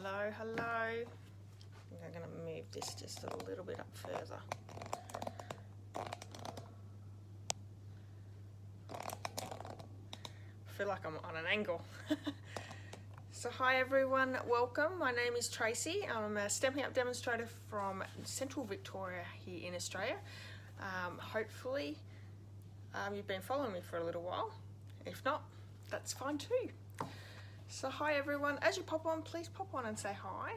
Hello, hello. I think I'm going to move this just a little bit up further. I feel like I'm on an angle. So hi everyone, welcome. My name is Tracy. I'm a Stampin' Up demonstrator from Central Victoria here in Australia. Hopefully you've been following me for a little while. If not, that's fine too. So hi everyone, as you pop on, please pop on and say hi.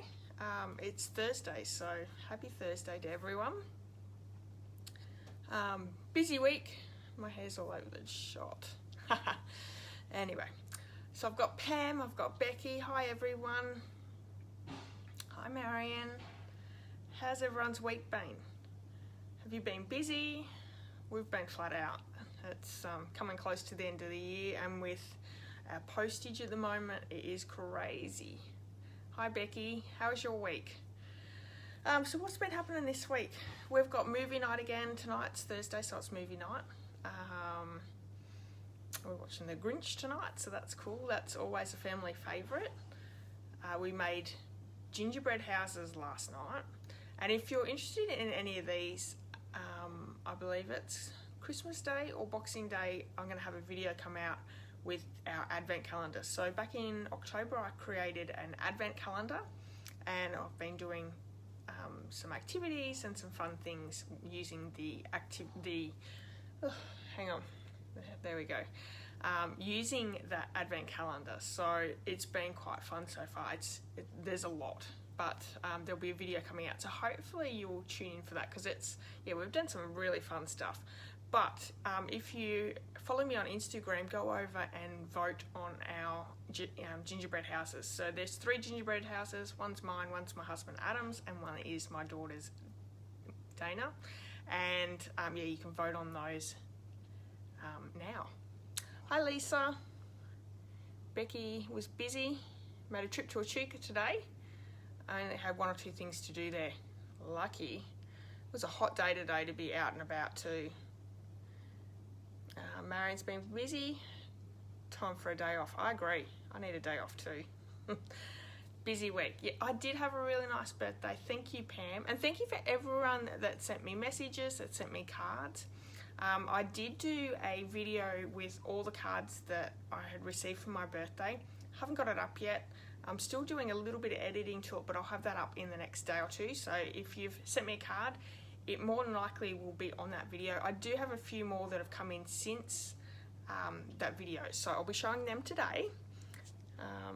It's Thursday, so happy Thursday to everyone. Busy week, my hair's all over the shot. Anyway, so I've got Pam, I've got Becky. Hi everyone. Hi Marion. How's everyone's week been? Have you been busy? We've been flat out. It's coming close to the end of the year, and with our postage at the moment, it is crazy. Hi Becky, how was your week? So what's been happening this week? We've got movie night again tonight. It's Thursday, so it's movie night. We're watching The Grinch tonight, so that's cool. That's always a family favourite. We made gingerbread houses last night, and if you're interested in any of these, I believe it's Christmas Day or Boxing Day, I'm going to have a video come out with our advent calendar. So back in October I created an advent calendar, and I've been doing some activities and some fun things using using that advent calendar. So it's been quite fun so far. There's a lot, but there'll be a video coming out, so hopefully you'll tune in for that, because we've done some really fun stuff. But if you follow me on Instagram, go over and vote on our gingerbread houses. So there's 3 gingerbread houses. One's mine, one's my husband Adam's, and one is my daughter's Dana. And you can vote on those now. Hi Lisa. Becky was busy, made a trip to Echuca today. I only had 1 or 2 things to do there. Lucky. It was a hot day today to be out and about too. Marion's been busy. Time for a day off. I agree. I need a day off too. Busy week. Yeah, I did have a really nice birthday. Thank you, Pam. And thank you for everyone that sent me messages, that sent me cards. I did do a video with all the cards that I had received for my birthday. Haven't got it up yet. I'm still doing a little bit of editing to it, but I'll have that up in the next day or two. So if you've sent me a card, it more than likely will be on that video. I do have a few more that have come in since that video, so I'll be showing them today.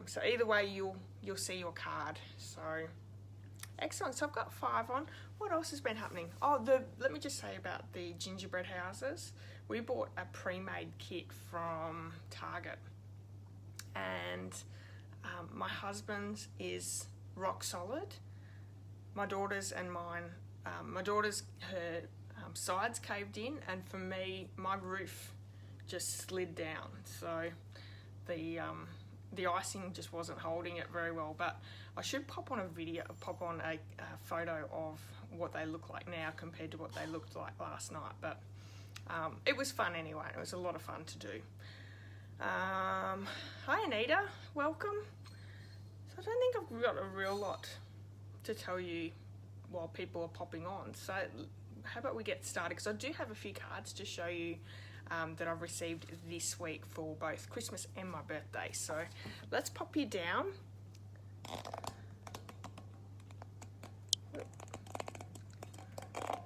So either way, you'll see your card. So excellent. So I've got 5 on. What else has been happening? Let me just say about the gingerbread houses. We bought a pre-made kit from Target, and my husband's is rock solid. My daughter's and mine. My daughter's, her sides caved in, and for me, my roof just slid down. So the icing just wasn't holding it very well. But I should pop on a photo of what they look like now compared to what they looked like last night. But it was fun anyway. It was a lot of fun to do. Hi Anita, welcome. So I don't think I've got a real lot to tell you while people are popping on. So how about we get started, because I do have a few cards to show you that I've received this week for both Christmas and my birthday. So let's pop you down.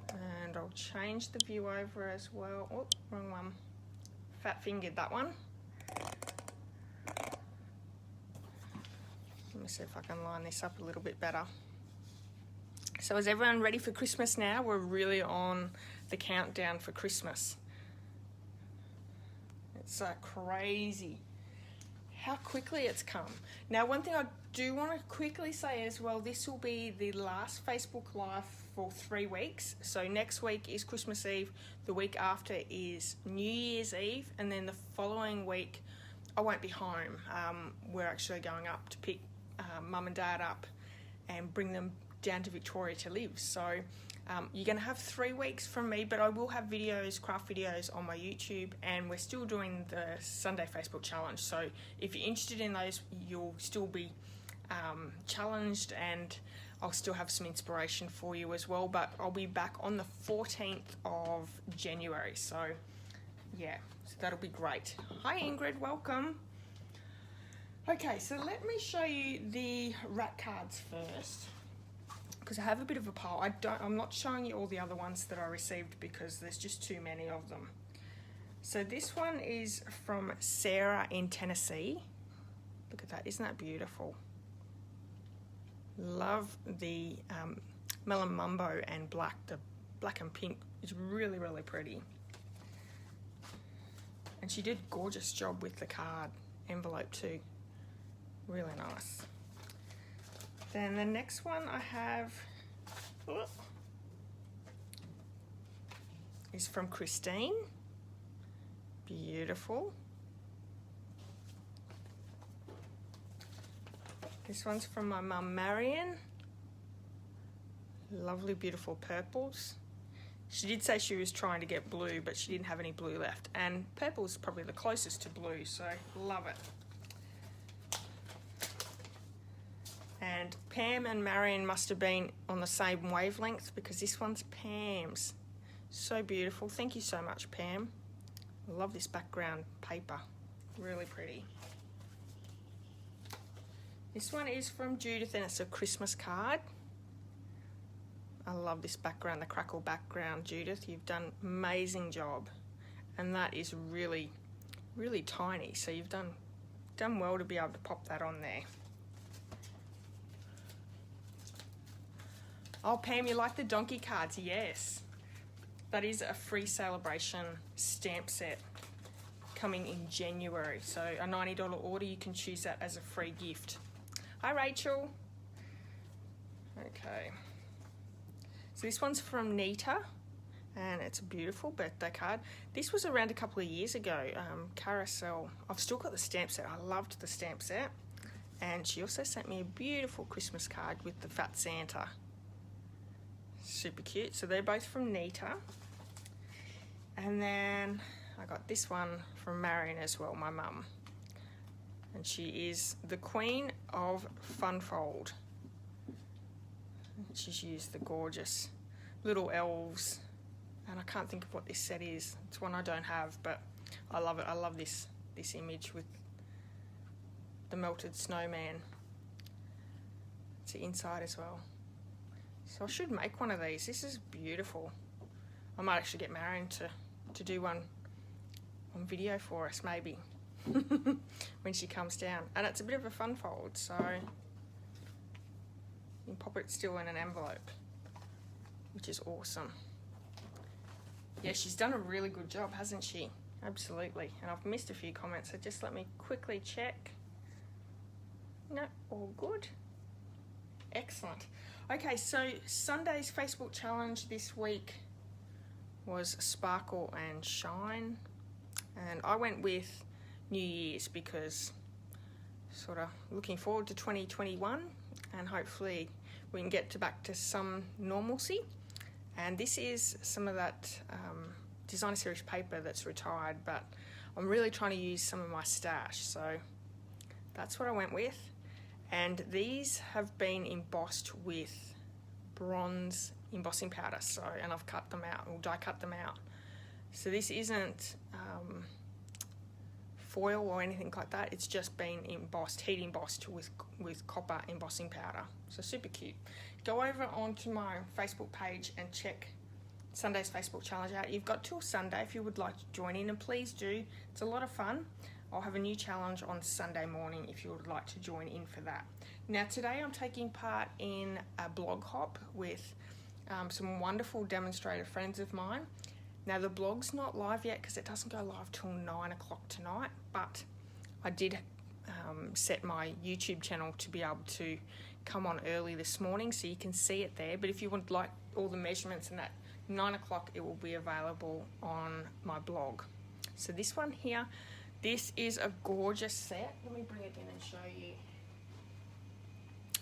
And I'll change the view over as well. Oh, wrong one. Fat fingered that one. Let me see if I can line this up a little bit better. So is everyone ready for Christmas now? We're really on the countdown for Christmas. It's crazy how quickly it's come. Now, one thing I do want to quickly say as well, this will be the last Facebook Live for 3 weeks. So next week is Christmas Eve, the week after is New Year's Eve, and then the following week I won't be home. We're actually going up to pick Mum and Dad up and bring them down to Victoria to live. So you're going to have 3 weeks from me, but I will have videos, craft videos on my YouTube, and we're still doing the Sunday Facebook challenge. So if you're interested in those, you'll still be challenged, and I'll still have some inspiration for you as well, but I'll be back on the 14th of January, so yeah, so that'll be great. Hi Ingrid, welcome. Okay, so let me show you the rat cards first, because I have a bit of a pile. I'm not showing you all the other ones that I received because there's just too many of them. So this one is from Sarah in Tennessee. Look at that, isn't that beautiful? Love the melon mumbo and black. The black and pink is really, really pretty. And she did a gorgeous job with the card envelope too. Really nice. Then the next one I have is from Christine. Beautiful. This one's from my mum Marion. Lovely, beautiful purples. She did say she was trying to get blue, but she didn't have any blue left. And purple is probably the closest to blue, so love it. And Pam and Marion must have been on the same wavelength, because this one's Pam's. So beautiful. Thank you so much, Pam. I love this background paper. Really pretty. This one is from Judith, and it's a Christmas card. I love this background, the crackle background, Judith. You've done an amazing job. And that is really, really tiny. So you've done well to be able to pop that on there. Oh, Pam, you like the donkey cards? Yes. That is a free celebration stamp set coming in January. So a $90 order, you can choose that as a free gift. Hi, Rachel. Okay. So this one's from Nita, and it's a beautiful birthday card. This was around a couple of years ago, Carousel. I've still got the stamp set. I loved the stamp set. And she also sent me a beautiful Christmas card with the Fat Santa. Super cute. So they're both from Nita. And then I got this one from Marion as well, my mum. And she is the Queen of Funfold. She's used the gorgeous little elves. And I can't think of what this set is. It's one I don't have, but I love it. I love this image with the melted snowman. It's the inside as well. So I should make one of these. This is beautiful. I might actually get Marion to do one on video for us, maybe, when she comes down. And it's a bit of a fun fold, so you can pop it still in an envelope, which is awesome. Yeah, she's done a really good job, hasn't she? Absolutely. And I've missed a few comments, so just let me quickly check. No, all good. Excellent. Okay, so Sunday's Facebook challenge this week was Sparkle and Shine. And I went with New Year's because sort of looking forward to 2021, and hopefully we can get back to some normalcy. And this is some of that designer series paper that's retired, but I'm really trying to use some of my stash, so that's what I went with. And these have been embossed with bronze embossing powder, so, and I've cut them out, or die cut them out. So this isn't foil or anything like that, it's just been embossed, heat embossed with copper embossing powder. So super cute. Go over onto my Facebook page and check Sunday's Facebook challenge out. You've got till Sunday if you would like to join in, and please do. It's a lot of fun. I'll have a new challenge on Sunday morning if you would like to join in for that. Now today I'm taking part in a blog hop with some wonderful demonstrator friends of mine. Now the blog's not live yet because it doesn't go live till 9 o'clock tonight, but I did set my YouTube channel to be able to come on early this morning, so you can see it there. But if you would like all the measurements and that, 9 o'clock it will be available on my blog. So this one here, this is a gorgeous set. Let me bring it in and show you.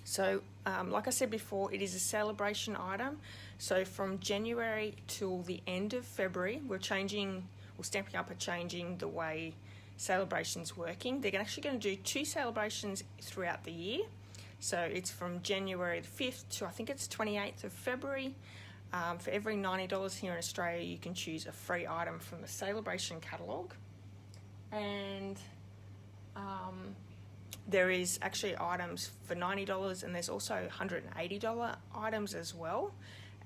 So like I said before, it is a celebration item. So from January till the end of February, we're Stamping Up are changing the way celebrations working. They're actually going to do 2 celebrations throughout the year. So it's from January the 5th to I think it's 28th of February. For every $90 here in Australia, you can choose a free item from the Celebration catalogue. And there is actually items for $90, and there's also $180 items as well.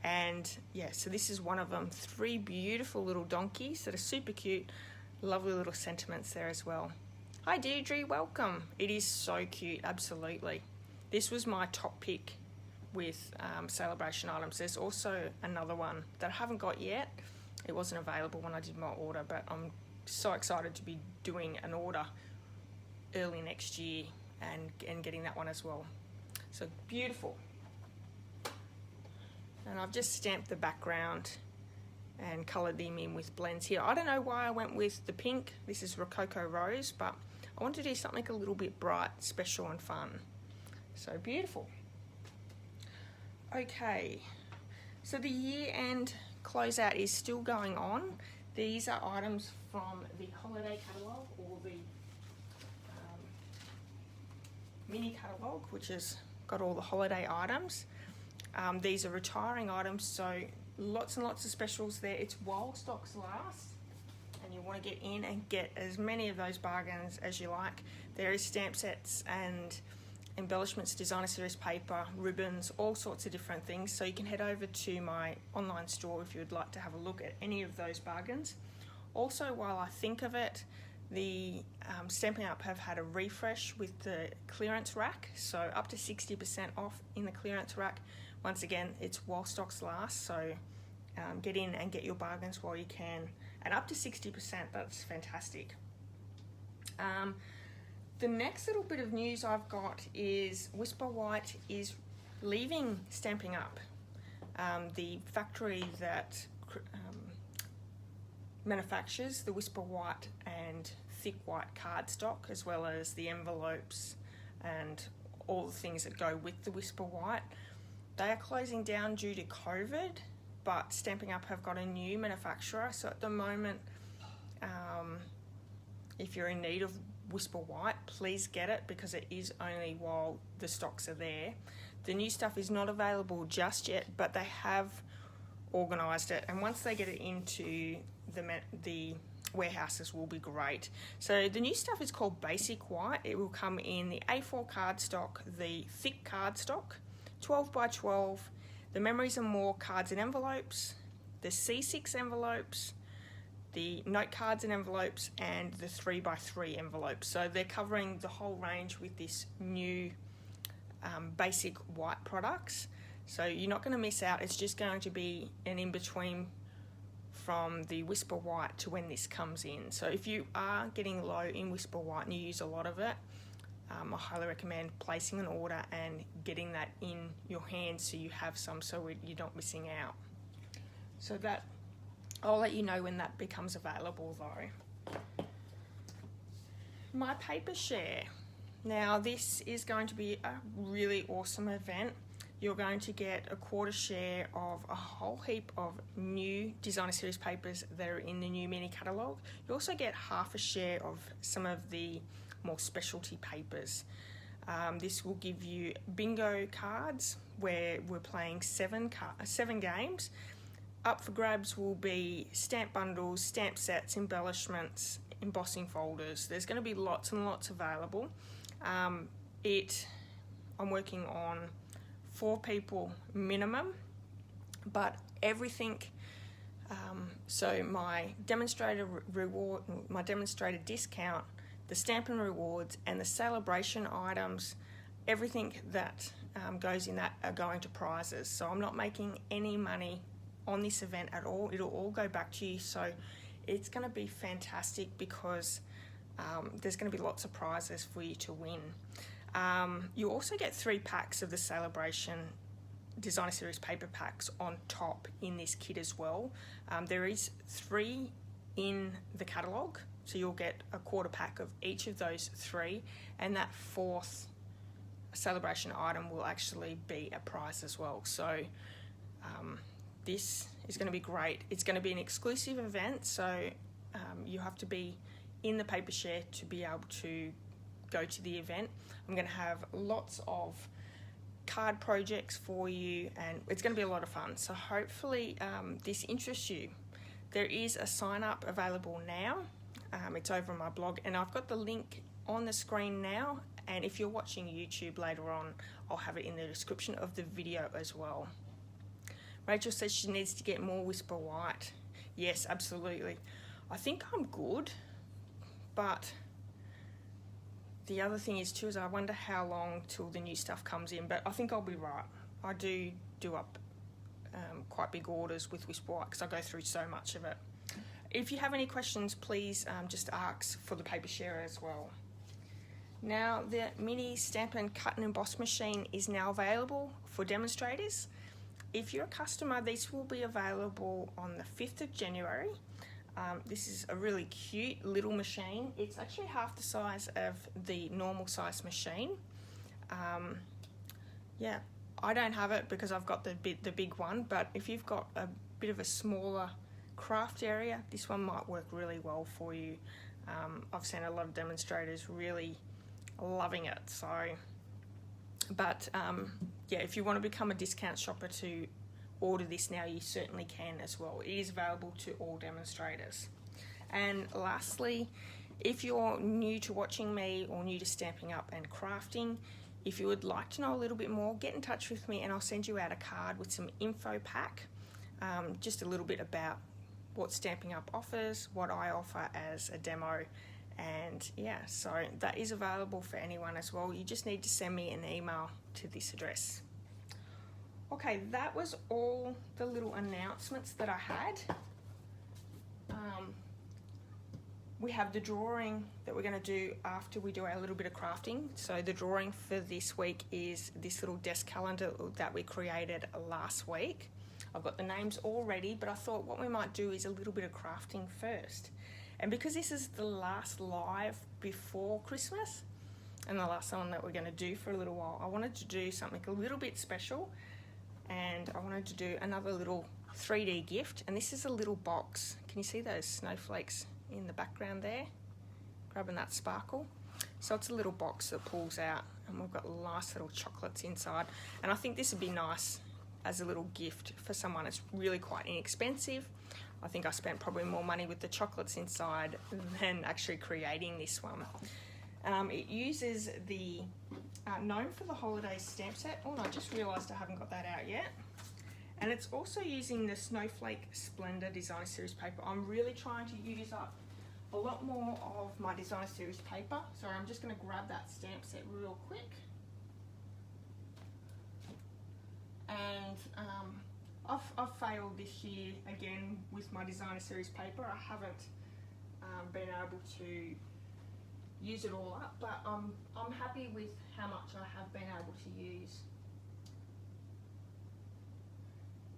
And yeah, so this is one of them. 3 beautiful little donkeys that are super cute. Lovely little sentiments there as well. Hi Deirdre, welcome. It is so cute, absolutely. This was my top pick with Celebration items. There's also another one that I haven't got yet. It wasn't available when I did my order, but I'm so excited to be doing an order early next year and getting that one as well. So beautiful. And I've just stamped the background and coloured them in with blends here. I don't know why I went with the pink. This is Rococo Rose, but I want to do something a little bit bright, special and fun. So beautiful. Okay, so the year-end closeout is still going on. These are items from the holiday catalogue, or the mini catalogue, which has got all the holiday items. These are retiring items, so lots and lots of specials there. It's while stocks last, and you want to get in and get as many of those bargains as you like. There is stamp sets and embellishments, designer series paper, ribbons, all sorts of different things. So you can head over to my online store if you would like to have a look at any of those bargains. Also, while I think of it, the Stampin' Up have had a refresh with the clearance rack, so up to 60% off in the clearance rack. Once again, it's while stocks last, so get in and get your bargains while you can. And up to 60%, that's fantastic. The next little bit of news I've got is Whisper White is leaving Stampin' Up. The factory that manufactures the Whisper White and thick white cardstock, as well as the envelopes and all the things that go with the Whisper White. They are closing down due to COVID, but Stampin' Up have got a new manufacturer. So at the moment, if you're in need of Whisper White, please get it, because it is only while the stocks are there. The new stuff is not available just yet, but they have organised it, and once they get it into the warehouses will be great. So the new stuff is called Basic White. It will come in the A4 cardstock, the thick cardstock, 12 by 12, the Memories and More cards and envelopes, the C6 envelopes, the note cards and envelopes, and the 3 by 3 envelopes. So they're covering the whole range with this new Basic White products. So you're not going to miss out. It's just going to be an in-between from the Whisper White to when this comes in. So if you are getting low in Whisper White and you use a lot of it, I highly recommend placing an order and getting that in your hands so you have some, so you're not missing out. So that, I'll let you know when that becomes available though. My paper share. Now this is going to be a really awesome event. You're going to get a quarter share of a whole heap of new designer series papers that are in the new mini catalogue. You also get half a share of some of the more specialty papers. This will give you bingo cards where we're playing seven games. Up for grabs will be stamp bundles, stamp sets, embellishments, embossing folders. There's going to be lots and lots available. I'm working on 4 people minimum, but everything, so my demonstrator reward, my demonstrator discount, the Stampin' Rewards and the celebration items, everything that goes in that are going to prizes. So I'm not making any money on this event at all. It'll all go back to you. So it's going to be fantastic because there's going to be lots of prizes for you to win. You also get 3 packs of the Celebration Designer Series paper packs on top in this kit as well. There is 3 in the catalogue, so you'll get a quarter pack of each of those 3, and that 4th celebration item will actually be a prize as well. So this is going to be great. It's going to be an exclusive event, so you have to be in the paper share to be able to go to the event. I'm going to have lots of card projects for you, and it's going to be a lot of fun. So hopefully this interests you. There is a sign up available now. It's over on my blog, and I've got the link on the screen now, and if you're watching YouTube later on, I'll have it in the description of the video as well. Rachel says she needs to get more Whisper White. Yes, absolutely. I think I'm good, but the other thing is too is I wonder how long till the new stuff comes in, but I think I'll be right. I do up quite big orders with Whisper White because I go through so much of it. If you have any questions, please just ask for the paper share as well. Now, the mini stamp and cut and emboss machine is now available for demonstrators. If you're a customer, this will be available on the 5th of January. This is a really cute little machine. It's actually half the size of the normal size machine. Yeah, I don't have it because I've got the big one, but if you've got a bit of a smaller craft area, this one might work really well for you. I've seen a lot of demonstrators really loving it. So, but yeah, if you want to become a discount shopper to order this now, you certainly can as well. It is available to all demonstrators. And lastly, if you're new to watching me or new to Stampin' Up and crafting, if you would like to know a little bit more, get in touch with me and I'll send you out a card with some info pack, just a little bit about what Stampin' Up offers, what I offer as a demo, and yeah, so that is available for anyone as well. You just need to send me an email to this address. Okay, that was all the little announcements that I had. We have the drawing that we're going to do after we do our little bit of crafting. So the drawing for this week is this little desk calendar that we created last week. I've got the names all ready, but I thought what we might do is a little bit of crafting first. And because this is the last live before Christmas and the last one that we're going to do for a little while, I wanted to do something a little bit special, and I wanted to do another little 3D gift. And this is a little box. Can you see those snowflakes in the background there? Grabbing that sparkle. So it's a little box that pulls out, and we've got nice little chocolates inside. And I think this would be nice as a little gift for someone. It's really quite inexpensive. I think I spent probably more money with the chocolates inside than actually creating this one. It uses the Known for the Holidays stamp set. Oh, no, I just realised I haven't got that out yet. And it's also using the Snowflake Splendor Designer Series paper. I'm really trying to use up a lot more of my Designer Series paper. So I'm just going to grab that stamp set real quick. And I've failed this year again with my Designer Series paper. I haven't been able to use it all up, but I'm happy with how much I have been able to use.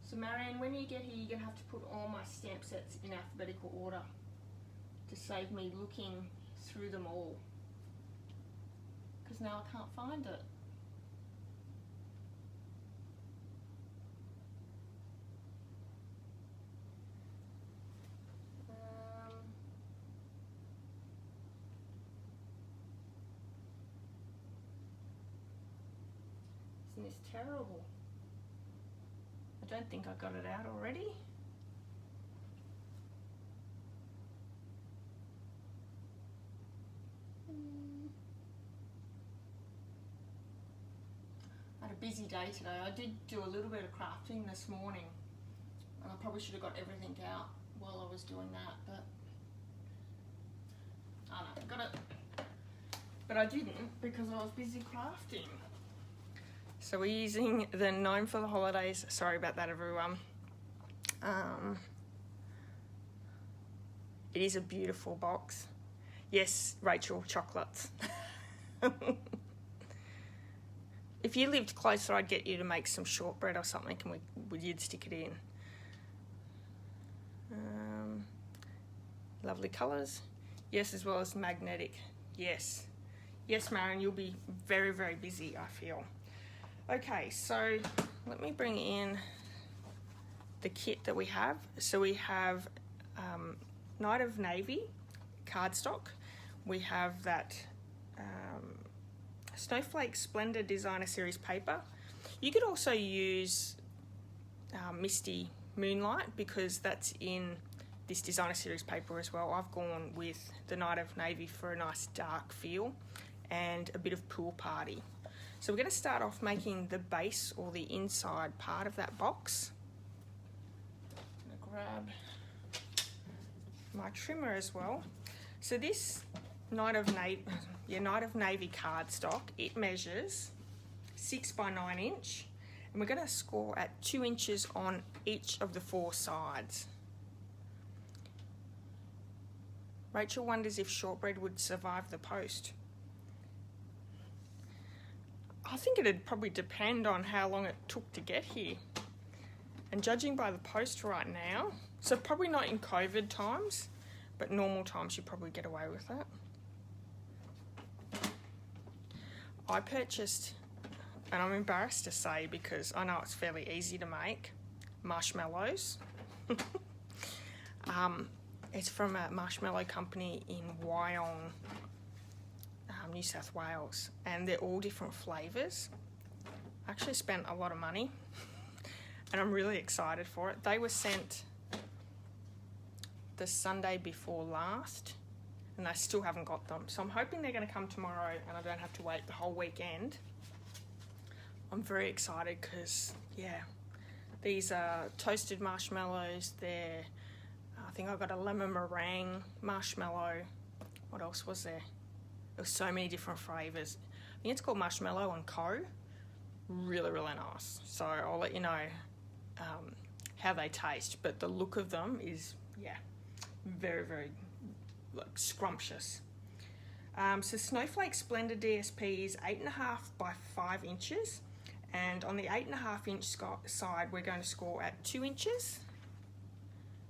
So Marianne, when you get here, you're going to have to put all my stamp sets in alphabetical order to save me looking through them all, because now I can't find it. Isn't this terrible? I don't think I got it out already. I had a busy day today. I did do a little bit of crafting this morning, and I probably should have got everything out while I was doing that, but I don't know, got it. But I didn't because I was busy crafting. So we're using the Known for the Holidays. Sorry about that, everyone. It is a beautiful box. Yes, Rachel, chocolates. If you lived closer, I'd get you to make some shortbread or something, and you'd stick it in. Lovely colours. Yes, as well as magnetic. Yes. Yes, Marion, you'll be very, very busy, I feel. Okay, so let me bring in the kit that we have. So we have Night of Navy cardstock. We have that Snowflake Splendor Designer Series paper. You could also use Misty Moonlight because that's in this designer series paper as well. I've gone with the Night of Navy for a nice dark feel and a bit of pool party. So we're going to start off making the base or the inside part of that box. I'm going to grab my trimmer as well. So this Night of Navy cardstock, it measures 6 by 9 inch, and we're going to score at 2 inches on each of the 4 sides. Rachel wonders if shortbread would survive the post. I think it'd probably depend on how long it took to get here. And judging by the post right now, so probably not in COVID times, but normal times you probably get away with it. I purchased, and I'm embarrassed to say because I know it's fairly easy to make, marshmallows. It's from a marshmallow company in Wyong, New South Wales, and they're all different flavours. I actually spent a lot of money and I'm really excited for it. They were sent the Sunday before last and I still haven't got them. So I'm hoping they're going to come tomorrow and I don't have to wait the whole weekend. I'm very excited because, yeah, these are toasted marshmallows. They're, I think I got a lemon meringue marshmallow. What else was there? There was so many different flavours. I think it's called Marshmallow and Co. Really, really nice. So I'll let you know how they taste. But the look of them is, yeah, very, very scrumptious. So Snowflake Splendor DSP is 8.5 by 5 inches. And on the 8.5 inch side, we're going to score at 2 inches.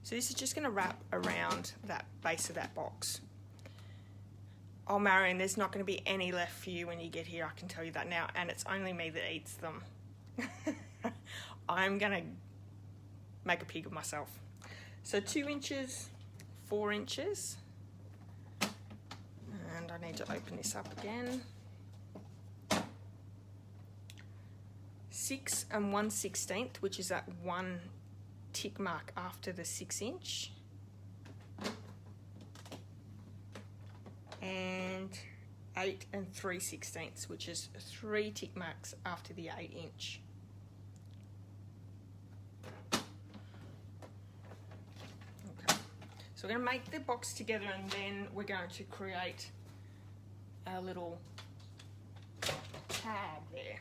So this is just going to wrap around that base of that box. Oh, Marion, there's not going to be any left for you when you get here, I can tell you that now, and it's only me that eats them. I'm going to make a pig of myself. So 2 inches, 4 inches, and I need to open this up again. 6 1/16, which is that one tick mark after the 6 inch. And 8 3/16, which is 3 tick marks after the 8 inch. Okay, so we're going to make the box together and then we're going to create a little tag there.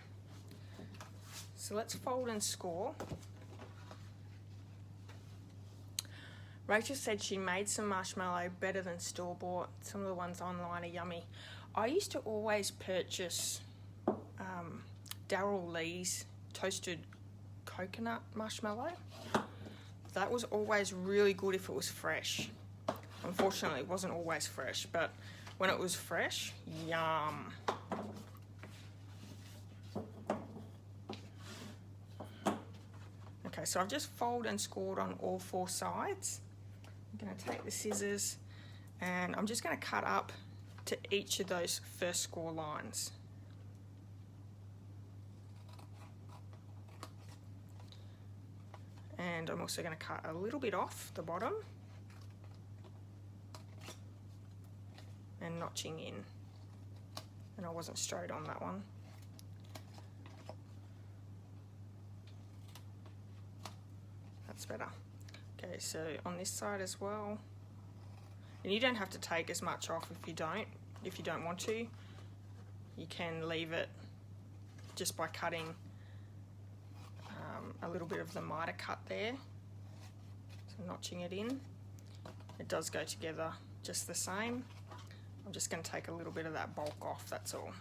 So let's fold and score. Rachel said she made some marshmallow better than store-bought. Some of the ones online are yummy. I used to always purchase Darryl Lee's toasted coconut marshmallow. That was always really good if it was fresh. Unfortunately, it wasn't always fresh, but when it was fresh, yum. Okay, so I've just folded and scored on all 4 sides. I'm going to take the scissors and I'm just going to cut up to each of those first score lines. And I'm also going to cut a little bit off the bottom and notching in. And I wasn't straight on that one. That's better. Okay, so on this side as well, and you don't have to take as much off if you don't want to. You can leave it just by cutting a little bit of the miter cut there, so notching it in. It does go together just the same. I'm just going to take a little bit of that bulk off, that's all.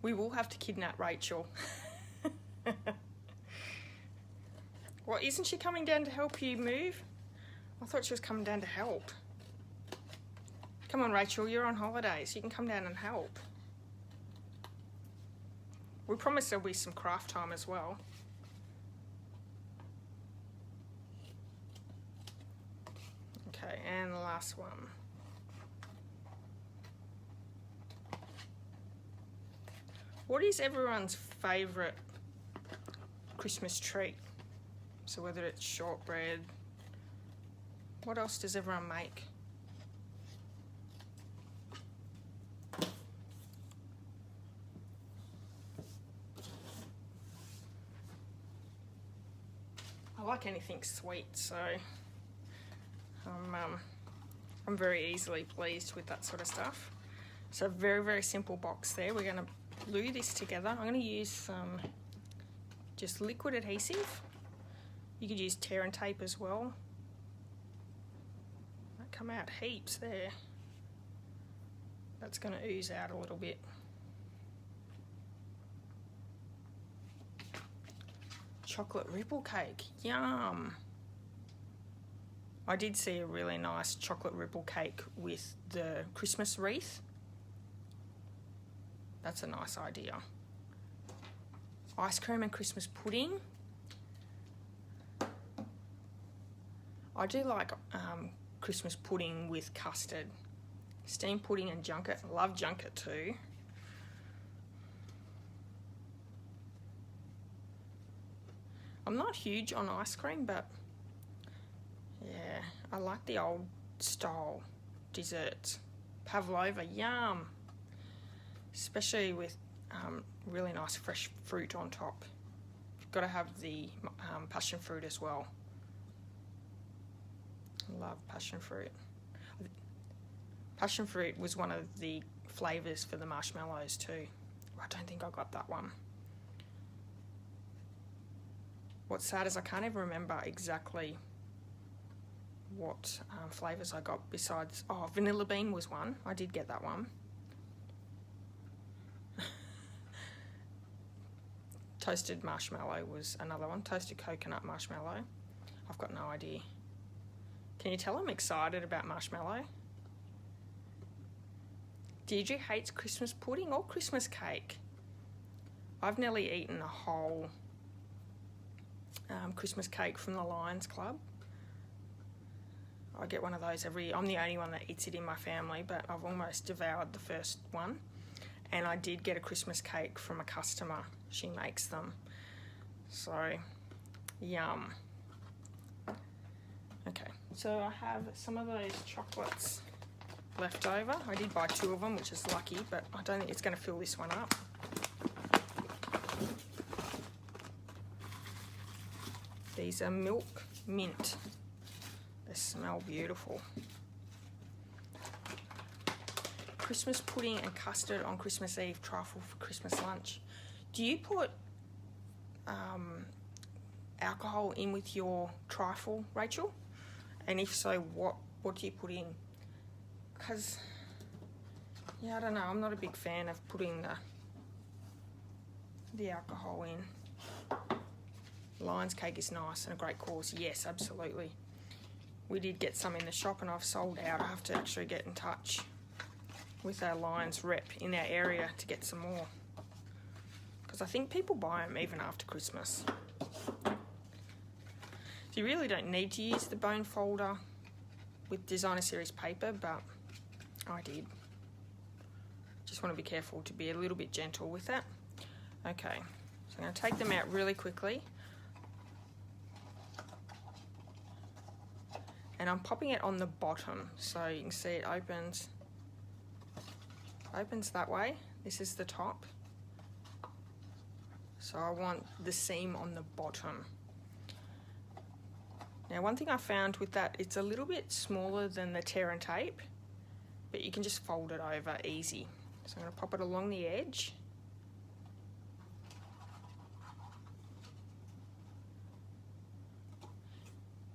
We will have to kidnap Rachel. Well, isn't she coming down to help you move? I thought she was coming down to help. Come on, Rachel, you're on holidays. You can come down and help. We promised there'll be some craft time as well. Okay, and the last one. What is everyone's favourite Christmas treat? So whether it's shortbread, what else does everyone make? I like anything sweet, so I'm very easily pleased with that sort of stuff. So very, very simple box there. We're going to glue this together. I'm going to use some just liquid adhesive. You could use tear and tape as well. That come out heaps there. That's going to ooze out a little bit. Chocolate ripple cake, yum. I did see a really nice chocolate ripple cake with the Christmas wreath. That's a nice idea. Ice cream and Christmas pudding. I do like Christmas pudding with custard. Steamed pudding and junket. I love junket too. I'm not huge on ice cream, but yeah, I like the old style desserts. Pavlova, yum. Especially with really nice fresh fruit on top. You've got to have the passion fruit as well. Love passion fruit. Passion fruit was one of the flavours for the marshmallows too. I don't think I got that one. What's sad is I can't even remember exactly what flavours I got besides, oh, vanilla bean was one. I did get that one. Toasted marshmallow was another one. Toasted coconut marshmallow. I've got no idea. Can you tell I'm excited about marshmallow? Deirdre hates Christmas pudding or Christmas cake. I've nearly eaten a whole Christmas cake from the Lions Club. I get one of those I'm the only one that eats it in my family, but I've almost devoured the first one. And I did get a Christmas cake from a customer. She makes them. So, yum. Okay, so I have some of those chocolates left over. I did buy 2 of them, which is lucky, but I don't think it's going to fill this one up. These are milk mint. They smell beautiful. Christmas pudding and custard on Christmas Eve, trifle for Christmas lunch. Do you put alcohol in with your trifle, Rachel? And if so, what do you put in? Because, yeah, I don't know. I'm not a big fan of putting the alcohol in. Lion's cake is nice and a great cause. Yes, absolutely. We did get some in the shop and I've sold out. I have to actually get in touch with our Lions rep in our area to get some more. Because I think people buy them even after Christmas. So you really don't need to use the bone folder with designer series paper, but I did. Just want to be careful to be a little bit gentle with that. Okay, so I'm going to take them out really quickly. And I'm popping it on the bottom so you can see it opens that way. This is the top. So I want the seam on the bottom. Now one thing I found with that, it's a little bit smaller than the tear and tape, but you can just fold it over easy. So I'm going to pop it along the edge.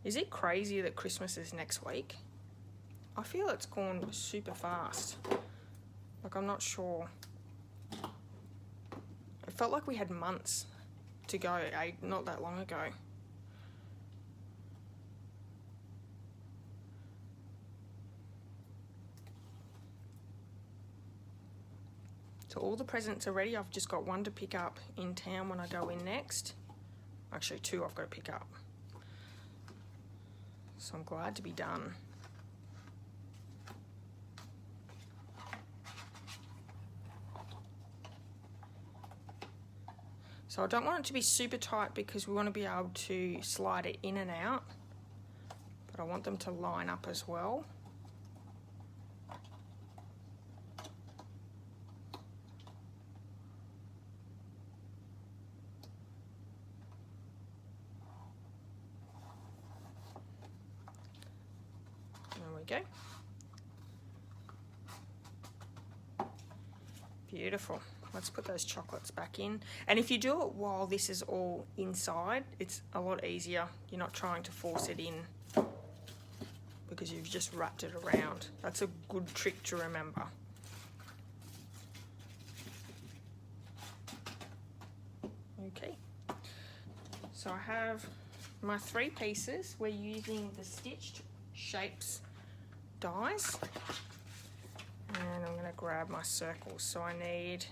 Is it crazy that Christmas is next week? I feel it's gone super fast. Like, I'm not sure. It felt like we had months to go, not that long ago. So all the presents are ready. I've just got one to pick up in town when I go in next. Actually, 2 I've got to pick up. So I'm glad to be done. So I don't want it to be super tight because we want to be able to slide it in and out, but I want them to line up as well. There we go. Beautiful. Let's put those chocolates back in. And if you do it while this is all inside, it's a lot easier. You're not trying to force it in because you've just wrapped it around. That's a good trick to remember. Okay. So I have my 3 pieces. We're using the Stitched Shapes dies. And I'm going to grab my circles. So I need,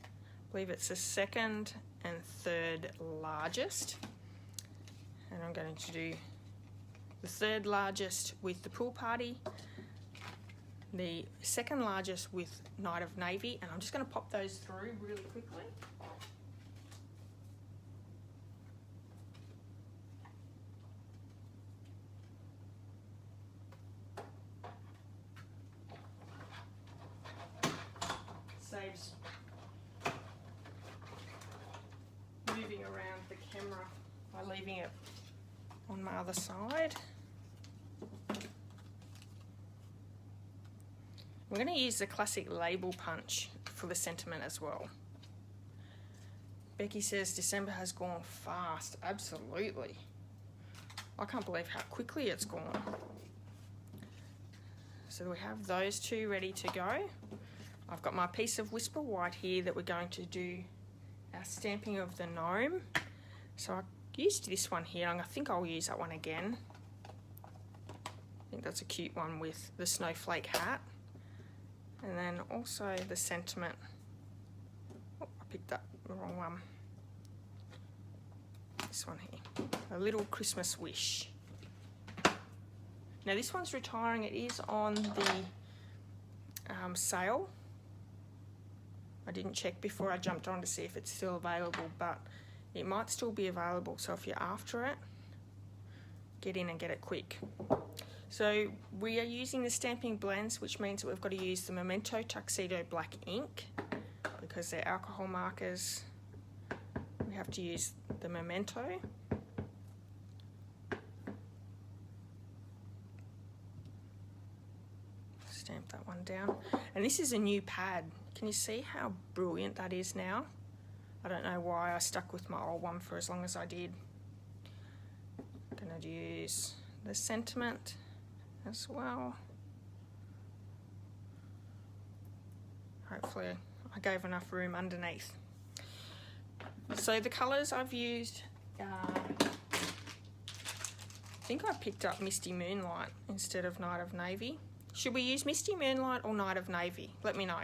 I believe it's the 2nd and 3rd largest. And I'm going to do the 3rd largest with the pool party, the 2nd largest with Night of Navy, and I'm just going to pop those through really quickly. Saves moving around the camera by leaving it on my other side. We're going to use the classic label punch for the sentiment as well. Becky says December has gone fast. Absolutely. I can't believe how quickly it's gone. So we have those 2 ready to go. I've got my piece of Whisper White here that we're going to do our stamping of the gnome. So I used this one here, and I think I'll use that one again. I think that's a cute one with the snowflake hat. And then also the sentiment. Oh, I picked up the wrong one. This one here. A little Christmas wish. Now this one's retiring. It is on the sale. I didn't check before I jumped on to see if it's still available, but it might still be available. So if you're after it, get in and get it quick. So we are using the stamping blends, which means that we've got to use the Memento Tuxedo Black ink because they're alcohol markers. We have to use the Memento. Stamp that one down. And this is a new pad. Can you see how brilliant that is now? I don't know why I stuck with my old one for as long as I did. I'm going to use the sentiment as well. Hopefully I gave enough room underneath. So the colours I've used, I think I picked up Misty Moonlight instead of Night of Navy. Should we use Misty Moonlight or Night of Navy? Let me know.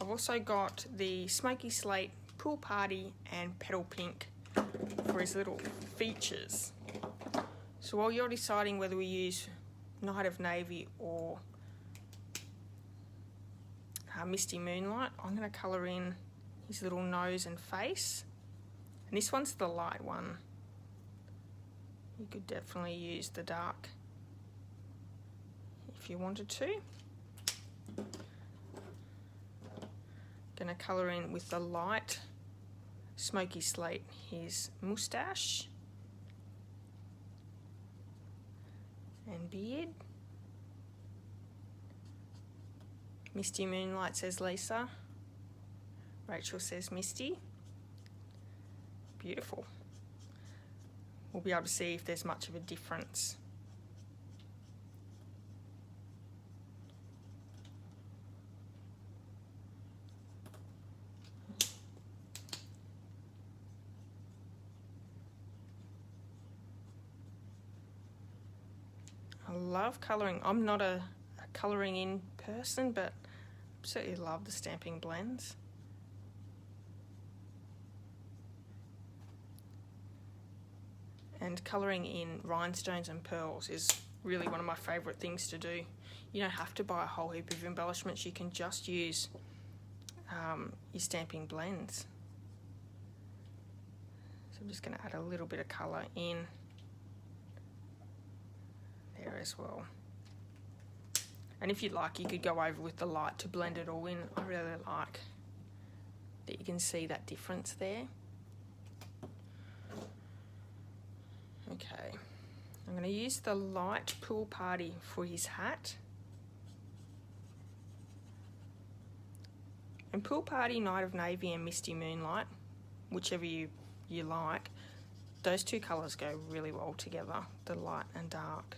I've also got the Smoky Slate, Pool Party and Petal Pink for his little features. So while you're deciding whether we use Night of Navy or Misty Moonlight, I'm going to colour in his little nose and face. And this one's the light one. You could definitely use the dark if you wanted to. Going to colour in with the light Smoky Slate his moustache and beard. Misty Moonlight says Lisa. Rachel says Misty. Beautiful. We'll be able to see if there's much of a difference. I love colouring. I'm not a colouring in person, but absolutely love the stamping blends. And colouring in rhinestones and pearls is really one of my favourite things to do. You don't have to buy a whole heap of embellishments. You can just use your stamping blends. I'm just going to add a little bit of colour in there as well. And if you'd like, you could go over with the light to blend it all in. I really like that you can see that difference there. Okay, I'm going to use the light Pool Party for his hat. And Pool Party, Night of Navy and Misty Moonlight, whichever you like, those two colours go really well together, the light and dark.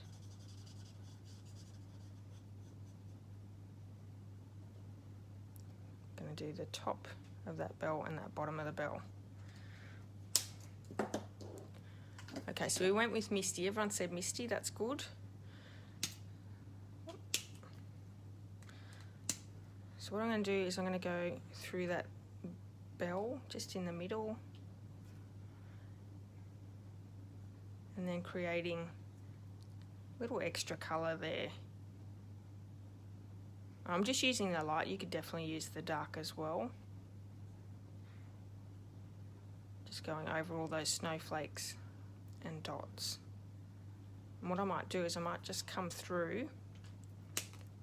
I'm going to do the top of that bell and that bottom of the bell. Okay, so we went with Misty. Everyone said Misty, that's good. So what I'm going to do is I'm going to go through that bell just in the middle and then creating a little extra colour there. I'm just using the light. You could definitely use the dark as well. Just going over all those snowflakes and dots. And what I might do is I might just come through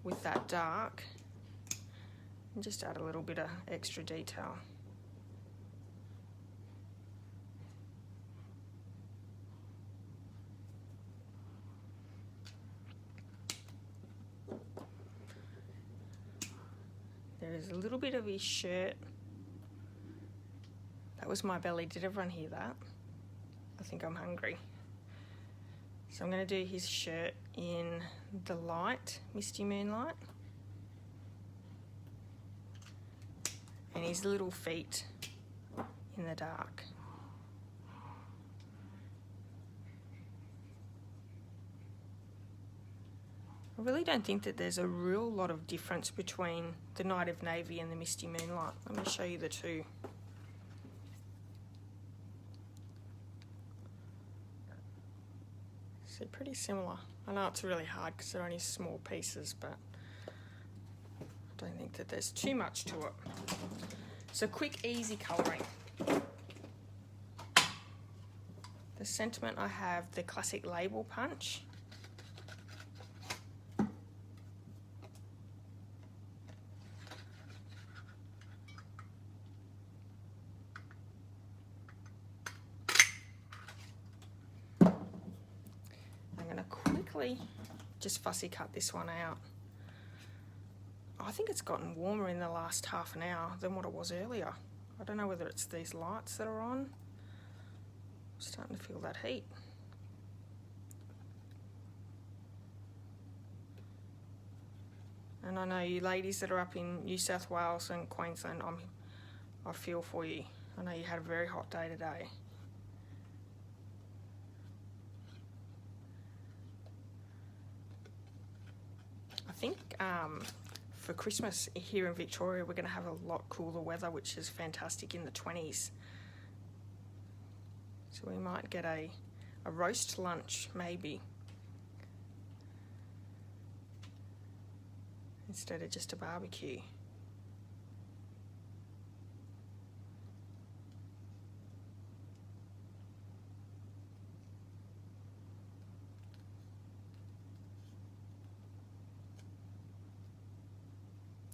with that dark and just add a little bit of extra detail. There is a little bit of his shirt. That was my belly. Did everyone hear that? I think I'm hungry. So I'm going to do his shirt in the light, Misty Moonlight. And his little feet in the dark. I really don't think that there's a real lot of difference between the Night of Navy and the Misty Moonlight. Let me show you the two. So pretty similar. I know it's really hard because they're only small pieces, but I don't think that there's too much to it. So quick, easy colouring. The sentiment, I have the classic label punch. I'm going to quickly just fussy cut this one out. I think it's gotten warmer in the last half an hour than what it was earlier. I don't know whether it's these lights that are on. I'm starting to feel that heat. And I know you ladies that are up in New South Wales and Queensland, I feel for you. I know you had a very hot day today. I think for Christmas here in Victoria, we're going to have a lot cooler weather, which is fantastic, in the 20s. So we might get a roast lunch, maybe, instead of just a barbecue.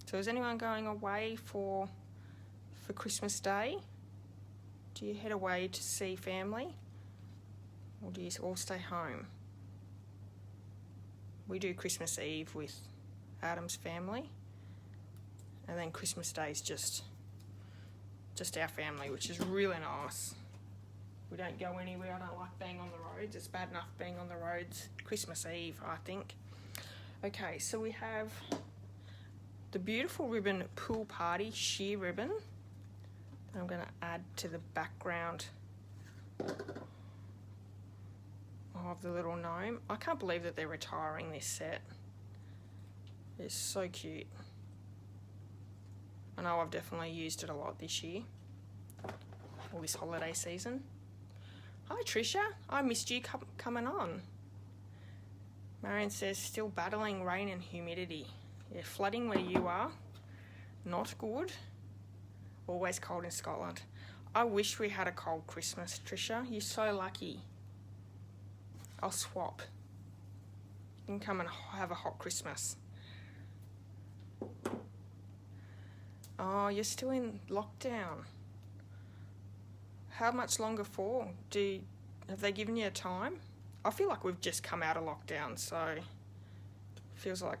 So is anyone going away for Christmas Day? Do you head away to see family? Or do you all stay home? We do Christmas Eve with Adam's family. And then Christmas Day is just our family, which is really nice. We don't go anywhere. I don't like being on the roads. It's bad enough being on the roads Christmas Eve, I think. Okay, so we have the beautiful ribbon Pool Party sheer ribbon. I'm going to add to the background of the little gnome. I can't believe that they're retiring this set. It's so cute. I know I've definitely used it a lot this year, or this holiday season. Hi Trisha, I missed you coming on. Marion says, still battling rain and humidity. Yeah, flooding where you are, not good. Always cold in Scotland. I wish we had a cold Christmas, Trisha. You're so lucky. I'll swap. You can come and have a hot Christmas. Oh, you're still in lockdown. How much longer for? Have they given you a time? I feel like we've just come out of lockdown, so it feels like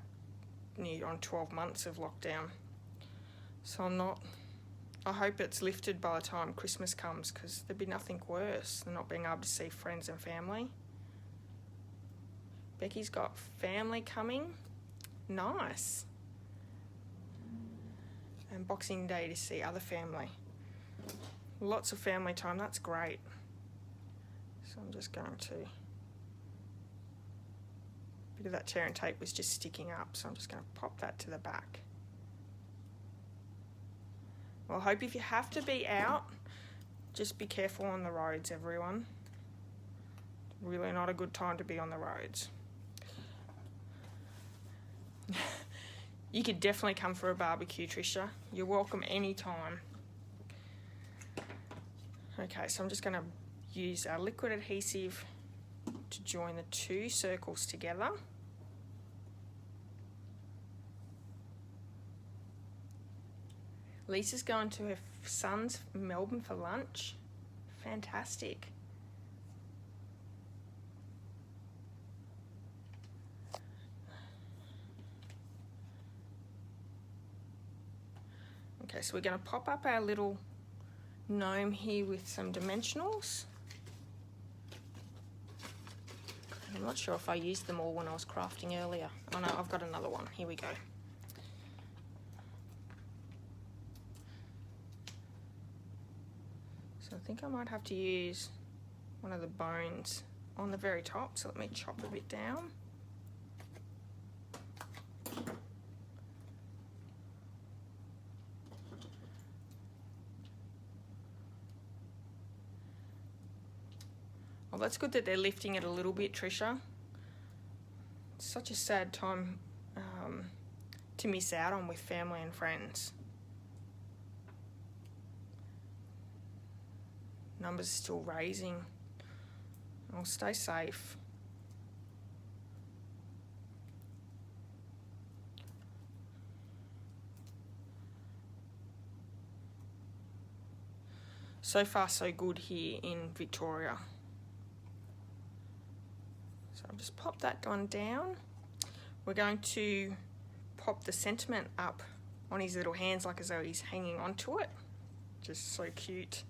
near on 12 months of lockdown. So I hope it's lifted by the time Christmas comes, because there'd be nothing worse than not being able to see friends and family. Becky's got family coming. Nice. And Boxing Day to see other family. Lots of family time, that's great. So I'm just going to... A bit of that tear and tape was just sticking up, so I'm just going to pop that to the back. Well, I hope if you have to be out, just be careful on the roads, everyone. Really not a good time to be on the roads. You could definitely come for a barbecue, Trisha. You're welcome anytime. Okay, so I'm just going to use our liquid adhesive to join the two circles together. Lisa's going to her son's Melbourne for lunch. Fantastic. Okay, so we're going to pop up our little gnome here with some dimensionals. I'm not sure if I used them all when I was crafting earlier. Oh no, I've got another one. Here we go. So I think I might have to use one of the bones on the very top. So let me chop a bit down. Well, that's good that they're lifting it a little bit, Trisha. It's such a sad time to miss out on with family and friends. Numbers are still raising. I'll stay safe. So far, so good here in Victoria. So I'll just pop that one down. We're going to pop the sentiment up on his little hands like as though he's hanging onto it. Just so cute.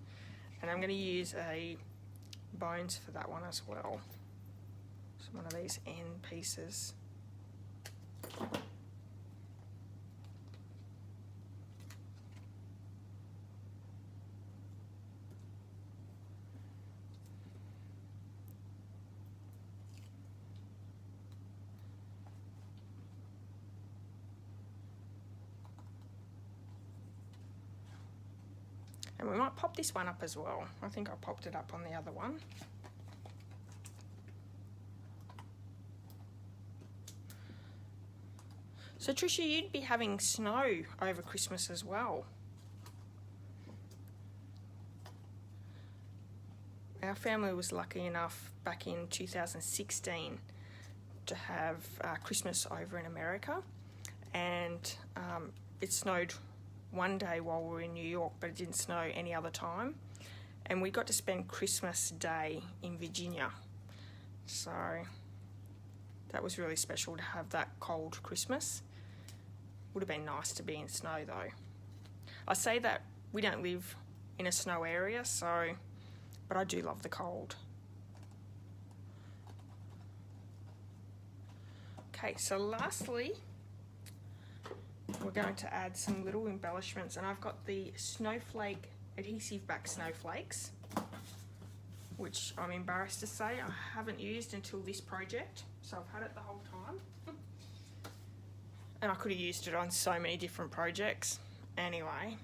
And I'm going to use a bones for that one as well. So one of these end pieces. And we might pop this one up as well. I think I popped it up on the other one. So Trisha, you'd be having snow over Christmas as well. Our family was lucky enough back in 2016 to have Christmas over in America, and it snowed one day while we were in New York, but it didn't snow any other time. And we got to spend Christmas Day in Virginia. So that was really special to have that cold Christmas. Would have been nice to be in snow though. I say that we don't live in a snow area, but I do love the cold. Okay, so lastly, we're going to add some little embellishments, and I've got the Snowflake adhesive back snowflakes, which I'm embarrassed to say I haven't used until this project, so I've had it the whole time. And I could have used it on so many different projects. Anyway.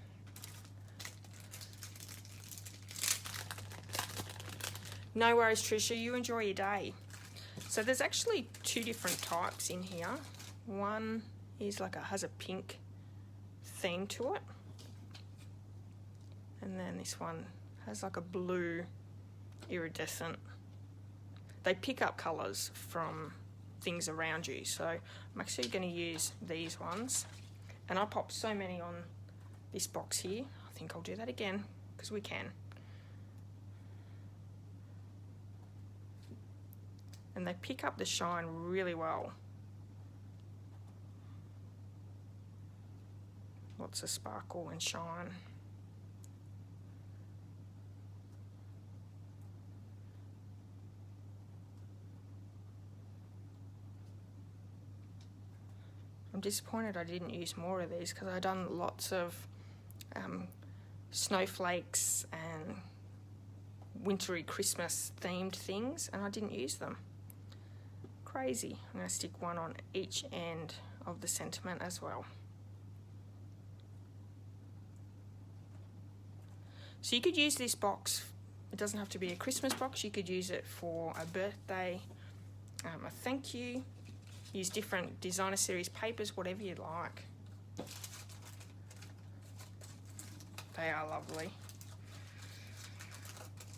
No worries, Trisha, you enjoy your day. So there's actually two different types in here. One is has a pink theme to it. And then this one has like a blue iridescent. They pick up colours from things around you, so I'm actually going to use these ones, and I popped so many on this box here. I think I'll do that again because we can. And they pick up the shine really well. Lots of sparkle and shine. I'm disappointed I didn't use more of these because I've done lots of snowflakes and wintry Christmas themed things and I didn't use them. Crazy. I'm going to stick one on each end of the sentiment as well. So you could use this box, it doesn't have to be a Christmas box, you could use it for a birthday, a thank you. Use different designer series papers, whatever you like. They are lovely.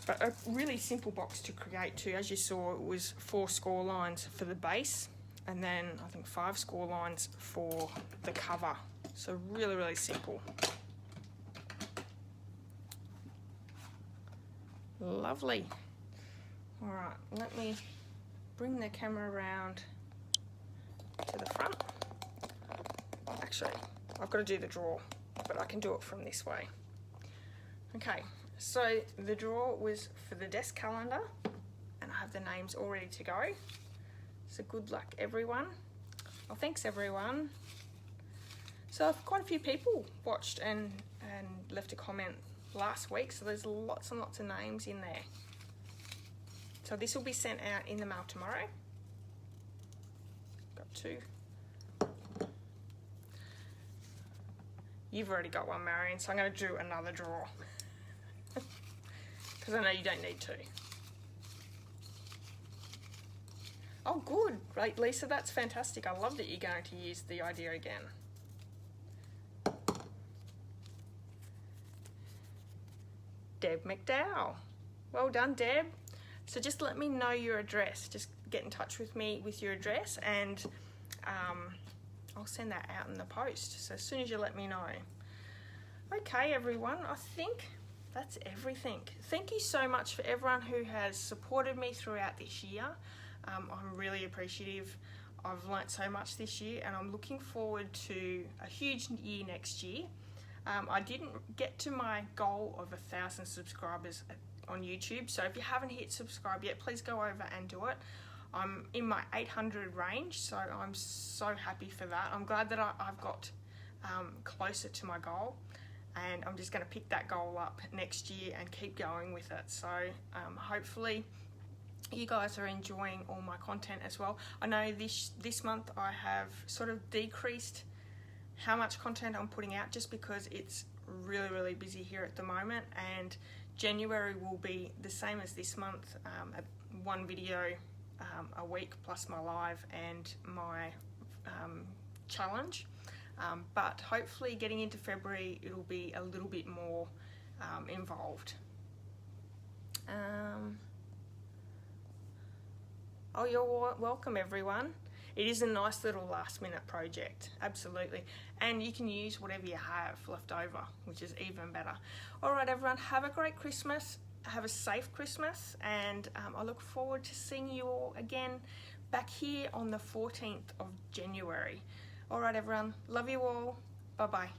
But a really simple box to create too. As you saw, it was 4 score lines for the base and then I think 5 score lines for the cover. So really, really simple. Lovely. All right, let me bring the camera around to the front. Actually, I've got to do the draw, but I can do it from this way. Okay, so the draw was for the desk calendar and I have the names all ready to go. So good luck everyone. Well, thanks everyone. So quite a few people watched and left a comment last week, so there's lots and lots of names in there. So this will be sent out in the mail tomorrow. Got 2. You've already got one, Marion, so I'm going to do another draw. Because I know you don't need to. Oh, good. Right, Lisa, that's fantastic. I love that you're going to use the idea again. Deb Macdowell. Well done, Deb. So just let me know your address. Just get in touch with me with your address and I'll send that out in the post. So as soon as you let me know. Okay, everyone, I think that's everything. Thank you so much for everyone who has supported me throughout this year. I'm really appreciative. I've learnt so much this year and I'm looking forward to a huge year next year. I didn't get to my goal of 1,000 subscribers on YouTube, so if you haven't hit subscribe yet, please go over and do it. I'm in my 800 range, so I'm so happy for that. I'm glad that I've got closer to my goal, and I'm just going to pick that goal up next year and keep going with it. So hopefully you guys are enjoying all my content as well. I know this month I have sort of decreased how much content I'm putting out just because it's really busy here at the moment, and January will be the same as this month, 1 video a week plus my live and my challenge, but hopefully getting into February it'll be a little bit more involved. Oh, you're welcome everyone. It is a nice little last minute project, absolutely. And you can use whatever you have left over, which is even better. All right, everyone, have a great Christmas. Have a safe Christmas. And I look forward to seeing you all again back here on the 14th of January. All right, everyone, love you all. Bye-bye.